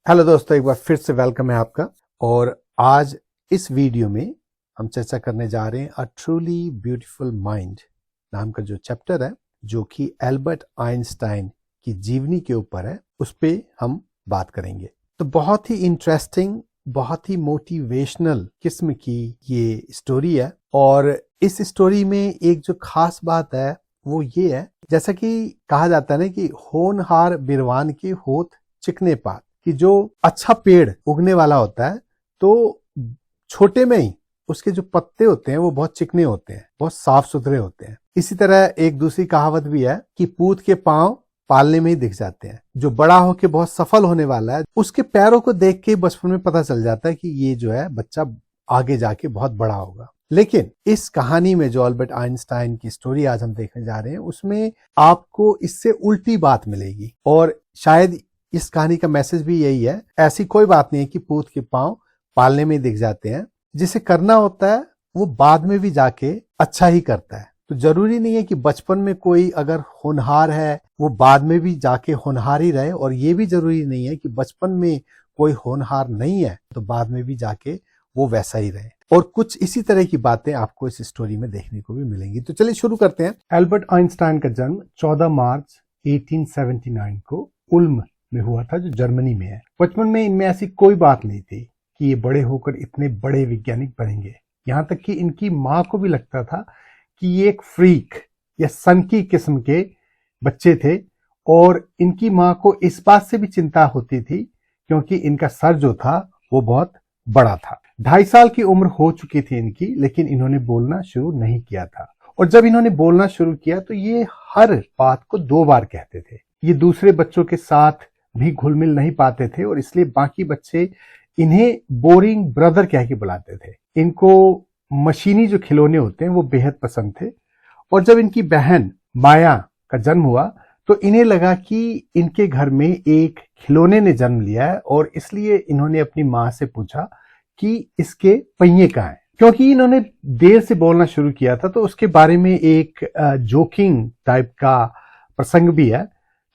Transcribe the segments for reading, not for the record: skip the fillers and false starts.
Hello दोस्तों, एक बार फिर से वेलकम है आपका। और आज इस वीडियो में हम चर्चा करने जा रहे हैं अ ट्रूली ब्यूटीफुल माइंड नाम का जो चैप्टर है, जो कि एल्बर्ट आइंस्टाइन की जीवनी के ऊपर है। उस पे हम बात करेंगे। तो बहुत ही इंटरेस्टिंग, बहुत ही मोटिवेशनल किस्म की ये स्टोरी है। और इस स्टोरी में एक जो खास बात है वो ये है, जैसा कि कहा जाता है ना कि होनहार बिरवान की होत चिकने पात, कि जो अच्छा पेड़ उगने वाला होता है तो छोटे में ही उसके जो पत्ते होते हैं वो बहुत चिकने होते हैं, बहुत साफ सुथरे होते हैं। इसी तरह एक दूसरी कहावत भी है कि पूत के पांव पालने में ही दिख जाते हैं। जो बड़ा होके बहुत सफल होने वाला है उसके पैरों को देख के बचपन में पता चल जाता है कि ये जो है बच्चा आगे जाके बहुत बड़ा होगा। लेकिन इस कहानी में जो अल्बर्ट आइंस्टाइन की स्टोरी आज हम देखने जा रहे हैं उसमें आपको इससे उल्टी बात मिलेगी। और शायद इस कहानी का मैसेज भी यही है, ऐसी कोई बात नहीं है कि पूत के पांव पालने में दिख जाते हैं। जिसे करना होता है वो बाद में भी जाके अच्छा ही करता है। तो जरूरी नहीं है कि बचपन में कोई अगर होनहार है वो बाद में भी जाके होनहार ही रहे, और ये भी जरूरी नहीं है कि बचपन में कोई होनहार नहीं है तो बाद में भी जाके वो वैसा ही रहे। और कुछ इसी तरह की बातें आपको इस स्टोरी में देखने को भी मिलेंगी। तो चलिए शुरू करते हैं। एल्बर्ट आइंस्टाइन का जन्म 14 मार्च 1879 को उल्म में हुआ था, जो जर्मनी में है। बचपन में इनमें ऐसी कोई बात नहीं थी कि ये बड़े होकर इतने बड़े वैज्ञानिक बनेंगे। यहाँ तक कि इनकी माँ को भी लगता था कि ये एक फ्रीक या सनकी किस्म के बच्चे थे। और इनकी माँ को इस बात से भी चिंता होती थी क्योंकि इनका सर जो था वो बहुत बड़ा था। 2.5 साल की उम्र हो चुकी थी इनकी, लेकिन इन्होंने बोलना शुरू नहीं किया था। और जब इन्होंने बोलना शुरू किया तो ये हर बात को 2 बार कहते थे। ये दूसरे बच्चों के साथ भी घुल मिल नहीं पाते थे और इसलिए बाकी बच्चे इन्हें बोरिंग ब्रदर कह के बुलाते थे। इनको मशीनी जो खिलौने होते हैं वो बेहद पसंद थे। और जब इनकी बहन माया का जन्म हुआ तो इन्हें लगा कि इनके घर में एक खिलौने ने जन्म लिया है, और इसलिए इन्होंने अपनी माँ से पूछा कि इसके पहिए कहाँ हैं। क्योंकि इन्होंने देर से बोलना शुरू किया था तो उसके बारे में एक जोकिंग टाइप का प्रसंग भी है।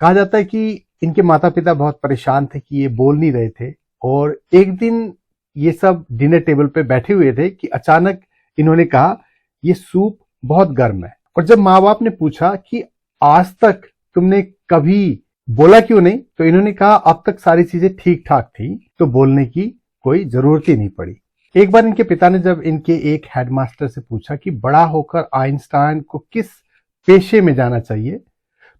कहा जाता है कि इनके माता पिता बहुत परेशान थे कि ये बोल नहीं रहे थे। और एक दिन ये सब डिनर टेबल पे बैठे हुए थे कि अचानक इन्होंने कहा ये सूप बहुत गर्म है। और जब माँ बाप ने पूछा कि आज तक तुमने कभी बोला क्यों नहीं, तो इन्होंने कहा अब तक सारी चीजें ठीक ठाक थी तो बोलने की कोई जरूरत ही नहीं पड़ी। एक बार इनके पिता ने जब इनके एक हेडमास्टर से पूछा कि बड़ा होकर आइंस्टाइन को किस पेशे में जाना चाहिए,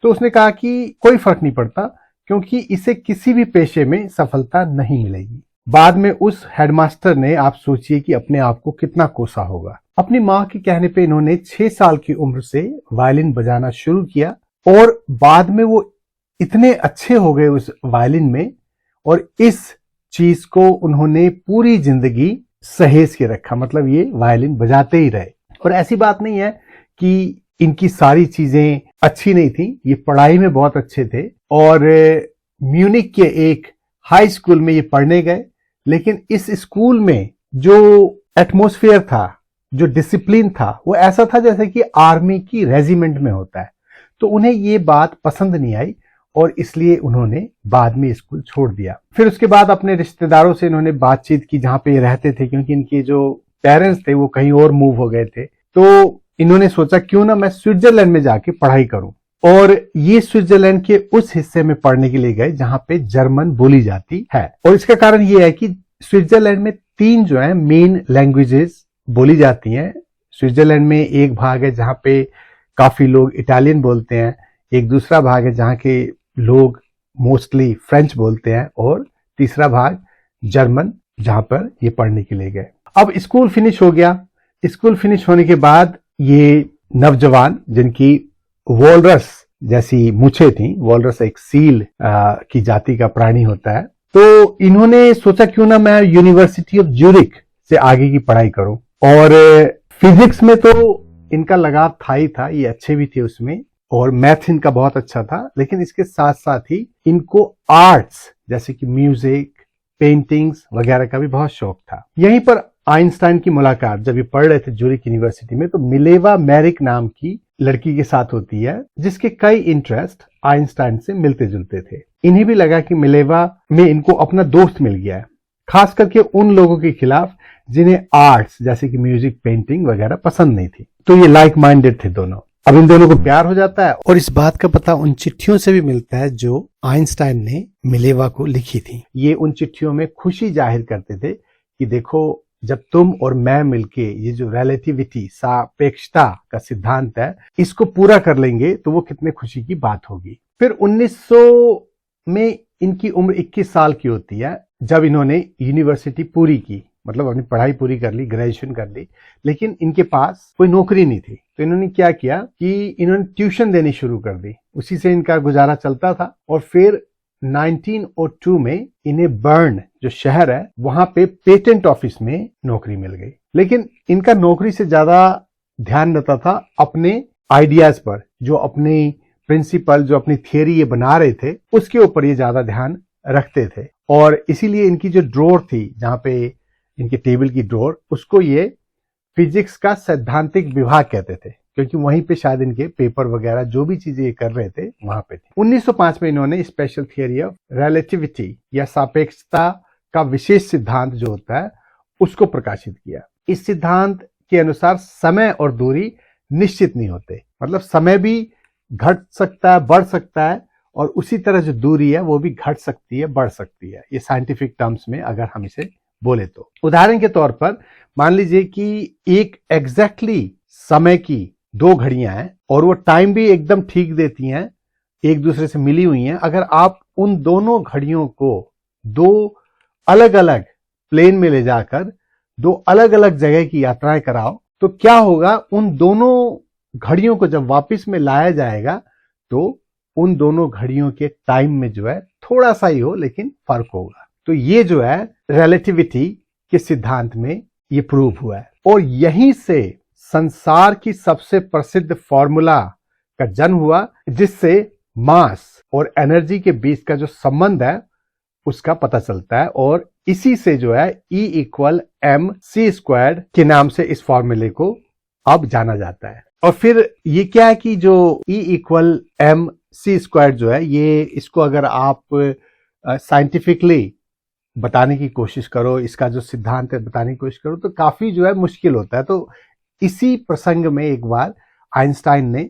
तो उसने कहा कि कोई फर्क नहीं पड़ता क्योंकि इसे किसी भी पेशे में सफलता नहीं मिलेगी। बाद में उस हेडमास्टर ने, आप सोचिए कि अपने आप को कितना कोसा होगा। अपनी माँ के कहने पे इन्होंने 6 साल की उम्र से वायलिन बजाना शुरू किया और बाद में वो इतने अच्छे हो गए उस वायलिन में, और इस चीज को उन्होंने पूरी जिंदगी सहेज के रखा। मतलब ये वायलिन बजाते ही रहे। और ऐसी बात नहीं है कि इनकी सारी चीजें अच्छी नहीं थी, ये पढ़ाई में बहुत अच्छे थे और म्यूनिक के एक हाई स्कूल में ये पढ़ने गए। लेकिन इस स्कूल में जो एटमॉस्फेयर था, जो डिसिप्लिन था, वो ऐसा था जैसे कि आर्मी की रेजिमेंट में होता है। तो उन्हें ये बात पसंद नहीं आई और इसलिए उन्होंने बाद में स्कूल छोड़ दिया। फिर उसके बाद अपने रिश्तेदारों से इन्होंने बातचीत की जहां पे रहते थे, क्योंकि इनके जो पेरेंट्स थे वो कहीं और मूव हो गए थे। तो इन्होंने सोचा क्यों ना मैं स्विट्जरलैंड में जाके पढ़ाई करूं। और ये स्विट्जरलैंड के उस हिस्से में पढ़ने के लिए गए जहां पे जर्मन बोली जाती है। और इसका कारण ये है कि स्विट्जरलैंड में 3 जो है मेन लैंग्वेजेस बोली जाती हैं। स्विट्जरलैंड में एक भाग है जहां पे काफी लोग इटालियन बोलते हैं, एक दूसरा भाग है जहां के लोग मोस्टली फ्रेंच बोलते हैं, और तीसरा भाग जर्मन, जहां पर ये पढ़ने के लिए गए। अब स्कूल फिनिश हो गया। स्कूल फिनिश होने के बाद ये नौजवान, जिनकी वॉलरस जैसी मूछें थी, वॉलरस एक सील की जाति का प्राणी होता है, तो इन्होंने सोचा क्यों ना मैं यूनिवर्सिटी ऑफ ज्यूरिख से आगे की पढ़ाई करूं। और फिजिक्स में तो इनका लगाव था ही था, ये अच्छे भी थे उसमें, और मैथ इनका बहुत अच्छा था। लेकिन इसके साथ साथ ही इनको आर्ट्स जैसे कि म्यूजिक, पेंटिंग्स वगैरह का भी बहुत शौक था। यहीं पर आइंस्टाइन की मुलाकात जब ये पढ़ रहे थे ज्यूरिख यूनिवर्सिटी में, तो मिलेवा मैरिक नाम की लड़की के साथ होती है, जिसके कई इंटरेस्ट आइंस्टाइन से मिलते जुलते थे। इन्हें भी लगा कि मिलेवा में इनको अपना दोस्त मिल गया है, खास करके उन लोगों के खिलाफ जिन्हें आर्ट्स जैसे कि म्यूजिक, पेंटिंग वगैरह पसंद नहीं थी। तो ये लाइक माइंडेड थे दोनों। अब इन दोनों को प्यार हो जाता है, और इस बात का पता उन चिट्ठियों से भी मिलता है जो आइंस्टाइन ने मिलेवा को लिखी थी। ये उन चिट्ठियों में खुशी जाहिर करते थे कि देखो, जब तुम और मैं मिलके ये जो रिलेटिविटी, सापेक्षता का सिद्धांत है, इसको पूरा कर लेंगे तो वो कितने खुशी की बात होगी। फिर 1900 में इनकी उम्र 21 साल की होती है जब इन्होंने यूनिवर्सिटी पूरी की, मतलब अपनी पढ़ाई पूरी कर ली, ग्रेजुएशन कर ली, लेकिन इनके पास कोई नौकरी नहीं थी। तो इन्होंने क्या किया कि इन्होंने ट्यूशन देनी शुरू कर दी, उसी से इनका गुजारा चलता था। और फिर 1902 में इन्हें बर्न जो शहर है वहां पे पेटेंट ऑफिस में नौकरी मिल गई। लेकिन इनका नौकरी से ज्यादा ध्यान रहता था अपने आइडियाज पर, जो अपनी प्रिंसिपल, जो अपनी थियरी ये बना रहे थे, उसके ऊपर ये ज्यादा ध्यान रखते थे। और इसीलिए इनकी जो ड्रॉर थी, जहां पे इनके टेबल की ड्रॉर, उसको ये फिजिक्स का सैद्धांतिक विभाग कहते थे, क्योंकि वहीं पे शायद इनके पेपर वगैरह जो भी चीजें ये कर रहे थे वहां पे थी। 1905 में इन्होंने स्पेशल थियरी ऑफ रिलेटिविटी या सापेक्षता का विशेष सिद्धांत जो होता है उसको प्रकाशित किया। इस सिद्धांत के अनुसार समय और दूरी निश्चित नहीं होते, मतलब समय भी घट सकता है, बढ़ सकता है, और उसी तरह जो दूरी है वो भी घट सकती है, बढ़ सकती है। ये साइंटिफिक टर्म्स में अगर हम इसे बोले तो, उदाहरण के तौर पर मान लीजिए कि एक एग्जैक्टली समय की 2 घड़ियां हैं और वो टाइम भी एकदम ठीक देती हैं, एक दूसरे से मिली हुई हैं। अगर आप उन दोनों घड़ियों को 2 अलग अलग प्लेन में ले जाकर 2 अलग अलग जगह की यात्राएं कराओ, तो क्या होगा, उन दोनों घड़ियों को जब वापस में लाया जाएगा तो उन दोनों घड़ियों के टाइम में जो है थोड़ा सा ही हो, लेकिन फर्क होगा। तो ये जो है रिलेटिविटी के सिद्धांत में ये प्रूव हुआ है, और यहीं से संसार की सबसे प्रसिद्ध फॉर्मूला का जन्म हुआ, जिससे मास और एनर्जी के बीच का जो संबंध है उसका पता चलता है। और इसी से जो है E=mc² के नाम से इस फॉर्मूले को अब जाना जाता है। और फिर ये क्या है कि जो E=mc² जो है, ये इसको अगर आप साइंटिफिकली बताने की कोशिश करो, इसका जो सिद्धांत है बताने की कोशिश करो, तो काफी जो है मुश्किल होता है। तो इसी प्रसंग में एक बार आइंस्टाइन ने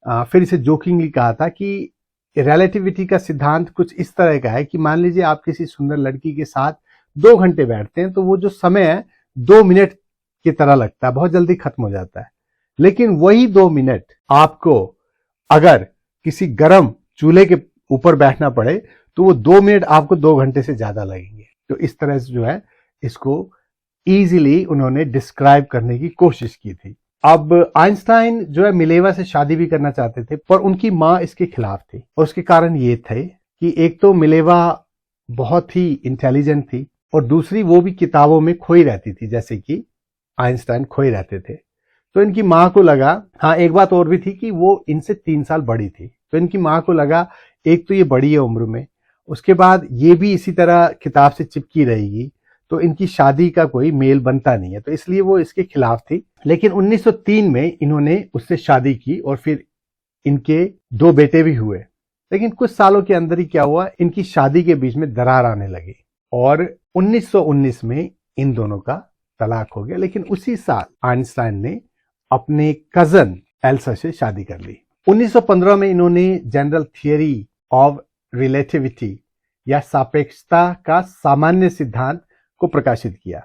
फिर इसे जोकिंगली कहा था कि रिलेटिविटी का सिद्धांत कुछ इस तरह का है कि मान लीजिए आप किसी सुंदर लड़की के साथ 2 घंटे बैठते हैं, तो वो जो समय है 2 मिनट की तरह लगता है, बहुत जल्दी खत्म हो जाता है। लेकिन वही 2 मिनट आपको अगर किसी गर्म चूल्हे के ऊपर बैठना पड़े तो वो 2 मिनट आपको 2 घंटे से ज्यादा लगेंगे। तो इस तरह से जो है इसको इजीली उन्होंने डिस्क्राइब करने की कोशिश की थी। अब आइंस्टाइन जो है मिलेवा से शादी भी करना चाहते थे, पर उनकी मां इसके खिलाफ थी, और उसके कारण ये थे कि एक तो मिलेवा बहुत ही इंटेलिजेंट थी, और दूसरी वो भी किताबों में खोई रहती थी, जैसे कि आइंस्टाइन खोए रहते थे। तो इनकी मां को लगा, हाँ एक बात और भी थी कि वो इनसे 3 साल बड़ी थी, तो इनकी मां को लगा एक तो ये बड़ी है उम्र में, उसके बाद ये भी इसी तरह किताब से चिपकी रहेगी, तो इनकी शादी का कोई मेल बनता नहीं है, तो इसलिए वो इसके खिलाफ थी। लेकिन 1903 में इन्होंने उससे शादी की, और फिर इनके 2 बेटे भी हुए। लेकिन कुछ सालों के अंदर ही क्या हुआ, इनकी शादी के बीच में दरार आने लगी, और 1919 में इन दोनों का तलाक हो गया। लेकिन उसी साल आइंस्टाइन ने अपने कजन एल्सा से शादी कर ली। 1915 में इन्होंने जनरल थियरी ऑफ रिलेटिविटी या सापेक्षता का सामान्य सिद्धांत को प्रकाशित किया।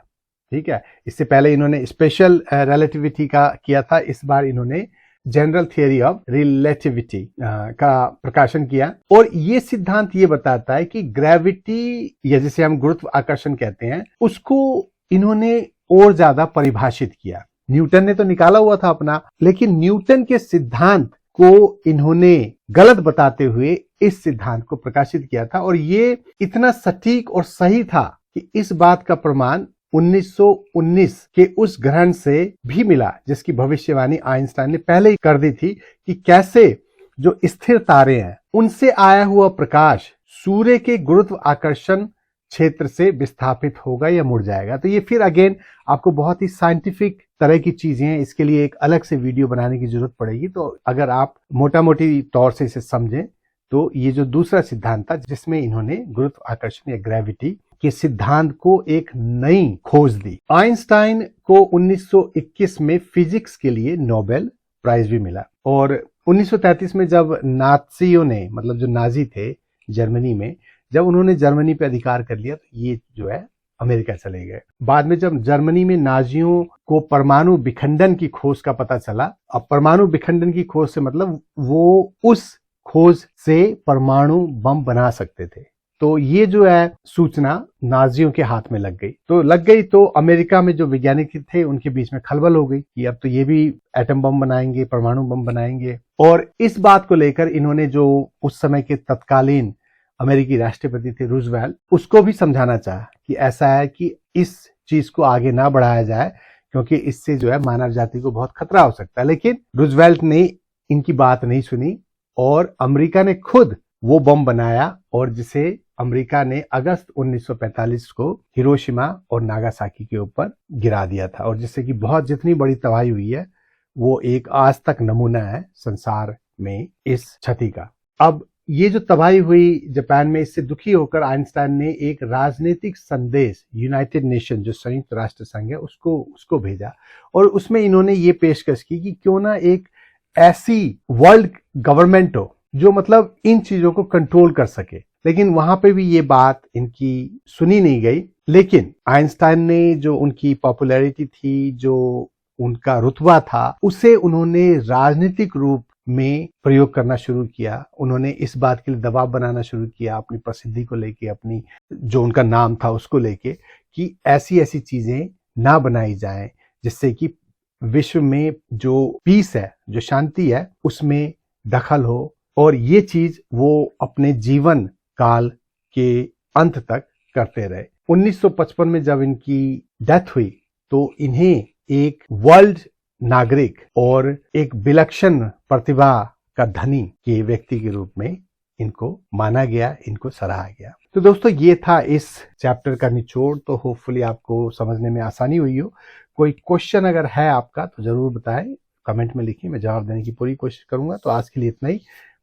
ठीक है, इससे पहले इन्होंने स्पेशल रिलेटिविटी का किया था, इस बार इन्होंने जनरल थियरी ऑफ रिलेटिविटी का प्रकाशन किया। और ये सिद्धांत ये बताता है कि ग्रेविटी, या जिसे हम गुरुत्व आकर्षण कहते हैं, उसको इन्होंने और ज्यादा परिभाषित किया। न्यूटन ने तो निकाला हुआ था अपना, लेकिन न्यूटन के सिद्धांत को इन्होंने गलत बताते हुए इस सिद्धांत को प्रकाशित किया था, और ये इतना सटीक और सही था कि इस बात का प्रमाण 1919 के उस ग्रहण से भी मिला, जिसकी भविष्यवाणी आइंस्टाइन ने पहले ही कर दी थी कि कैसे जो स्थिर तारे हैं उनसे आया हुआ प्रकाश सूर्य के गुरुत्व आकर्षण क्षेत्र से विस्थापित होगा या मुड़ जाएगा। तो ये फिर अगेन आपको बहुत ही साइंटिफिक तरह की चीजें हैं, इसके लिए एक अलग से वीडियो बनाने की जरूरत पड़ेगी। तो अगर आप मोटा मोटी तौर से इसे समझें तो ये जो दूसरा सिद्धांत था जिसमें इन्होंने गुरुत्वाकर्षण या ग्रेविटी के सिद्धांत को एक नई खोज दी। आइंस्टाइन को 1921 में फिजिक्स के लिए नोबेल प्राइज भी मिला और 1933 में जब नाजियों ने, मतलब जो नाजी थे जर्मनी में, जब उन्होंने जर्मनी पे अधिकार कर लिया तो ये जो है अमेरिका चले गए। बाद में जब जर्मनी में नाजियों को परमाणु विखंडन की खोज का पता चला, अब परमाणु विखंडन की खोज से मतलब वो उस खोज से परमाणु बम बना सकते थे, तो ये जो है सूचना नाजियों के हाथ में लग गई तो अमेरिका में जो वैज्ञानिक थे उनके बीच में खलबल हो गई कि अब तो ये भी एटम बम बनाएंगे, परमाणु बम बनाएंगे। और इस बात को लेकर इन्होंने जो उस समय के तत्कालीन अमेरिकी राष्ट्रपति थे रूजवेल्ट, उसको भी समझाना चाहा कि ऐसा है कि इस चीज को आगे ना बढ़ाया जाए क्योंकि इससे जो है मानव जाति को बहुत खतरा हो सकता है। लेकिन रूजवेल्ट ने इनकी बात नहीं सुनी और अमेरिका ने खुद वो बम बनाया और जिसे अमेरिका ने अगस्त 1945 को हिरोशिमा और नागासाकी के ऊपर गिरा दिया था और जिससे कि बहुत जितनी बड़ी तबाही हुई है वो एक आज तक नमूना है संसार में इस क्षति का। अब ये जो तबाही हुई जापान में, इससे दुखी होकर आइंस्टाइन ने एक राजनीतिक संदेश यूनाइटेड नेशन जो संयुक्त राष्ट्र संघ है उसको भेजा और उसमें इन्होंने ये पेशकश की कि क्यों ना एक ऐसी वर्ल्ड गवर्नमेंट हो जो मतलब इन चीजों को कंट्रोल कर सके। लेकिन वहां पे भी ये बात इनकी सुनी नहीं गई। लेकिन आइंस्टाइन ने जो उनकी पॉपुलैरिटी थी, जो उनका रुतबा था, उसे उन्होंने राजनीतिक रूप में प्रयोग करना शुरू किया। उन्होंने इस बात के लिए दबाव बनाना शुरू किया अपनी प्रसिद्धि को लेके, अपनी जो उनका नाम था उसको लेके, कि ऐसी ऐसी चीजें ना बनाई जाएं जिससे कि विश्व में जो पीस है, जो शांति है, उसमें दखल हो। और ये चीज वो अपने जीवन काल के अंत तक करते रहे। 1955 में जब इनकी डेथ हुई तो इन्हें एक वर्ल्ड नागरिक और एक विलक्षण प्रतिभा का धनी के व्यक्ति के रूप में इनको माना गया, इनको सराहा गया। तो दोस्तों ये था इस चैप्टर का निचोड़। तो होपफुली आपको समझने में आसानी हुई हो। कोई क्वेश्चन अगर है आपका तो जरूर बताएं, कमेंट में लिखिए, मैं जवाब देने की पूरी कोशिश करूंगा। तो आज के लिए इतना ही,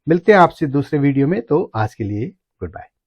मिलते हैं आपसे दूसरे वीडियो में। तो आज के लिए गुड बाय।